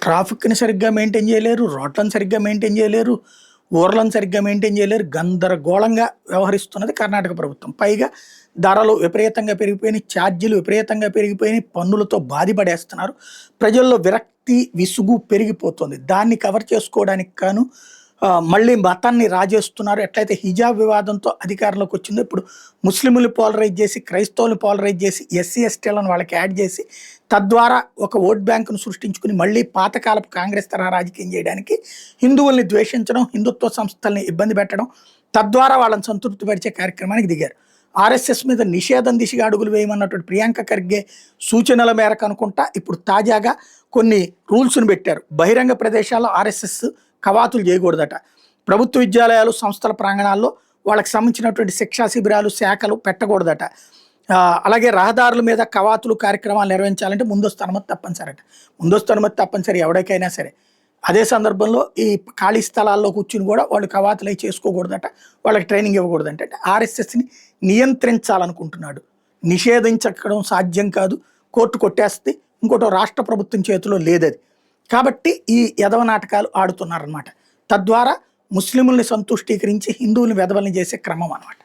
ట్రాఫిక్‌ని సరిగ్గా మెయింటైన్ చేయలేరు. రోడ్లను సరిగ్గా మెయింటైన్ చేయలేరు. ఊర్లను సరిగ్గా మెయింటైన్ చేయలేరు. గందరగోళంగా వ్యవహరిస్తున్నది కర్ణాటక ప్రభుత్వం. పైగా ధరలు విపరీతంగా పెరిగిపోయినాయి. ఛార్జీలు విపరీతంగా పెరిగిపోయినాయి. పన్నులతో బాధిపడేస్తున్నారు. ప్రజల్లో విరక్తి, విసుగు పెరిగిపోతుంది. దాన్ని కవర్ చేసుకోవడానికి గాను మళ్ళీ మతాన్ని రాజేస్తున్నారు. ఎట్లయితే హిజాబ్ వివాదంతో అధికారంలోకి వచ్చిందో ఇప్పుడు ముస్లింలు పోలరైజ్ చేసి, క్రైస్తవులు పోలరైజ్ చేసి, ఎస్సీ, ఎస్టీలను వాళ్ళకి యాడ్ చేసి తద్వారా ఒక ఓట్ బ్యాంకును సృష్టించుకుని మళ్ళీ పాతకాలపు కాంగ్రెస్ తరహా రాజకీయం చేయడానికి హిందువుల్ని ద్వేషించడం, హిందుత్వ సంస్థల్ని ఇబ్బంది పెట్టడం, తద్వారా వాళ్ళని సంతృప్తిపరిచే కార్యక్రమానికి దిగారు. ఆర్ఎస్ఎస్ మీద నిషేధం దిశగా అడుగులు వేయమన్నటువంటి ప్రియాంక ఖర్గే సూచనల మేరకు అనుకుంటా ఇప్పుడు తాజాగా కొన్ని రూల్స్ను పెట్టారు. బహిరంగ ప్రదేశాల్లో ఆర్ఎస్ఎస్ కవాతులు చేయకూడదట. ప్రభుత్వ విద్యాలయాలు, సంస్థల ప్రాంగణాల్లో వాళ్ళకి సంబంధించినటువంటి శిక్షా శిబిరాలు, శాఖలు పెట్టకూడదట. అలాగే రహదారుల మీద కవాతులు కార్యక్రమాలు నిర్వహించాలంటే ముందస్తు అనుమతి తప్పనిసరట. ముందస్తు అనుమతి తప్పనిసరి ఎవరికైనా సరే. అదే సందర్భంలో ఈ ఖాళీ స్థలాల్లో కూర్చుని కూడా వాళ్ళు కవాతులు అవి చేసుకోకూడదట. వాళ్ళకి ట్రైనింగ్ ఇవ్వకూడదంటే ఆర్ఎస్ఎస్ని నియంత్రించాలనుకుంటున్నాడు. నిషేధించడం సాధ్యం కాదు. కోర్టు కొట్టేస్తే ఇంకోటో రాష్ట్ర ప్రభుత్వం చేతిలో లేదది. కాబట్టి ఈ యదవ నాటకాలు ఆడుతున్నారనమాట. తద్వారా ముస్లింలని సంతుష్టీకరించి హిందువుల్ని వెధవల్ని చేసే క్రమం అనమాట.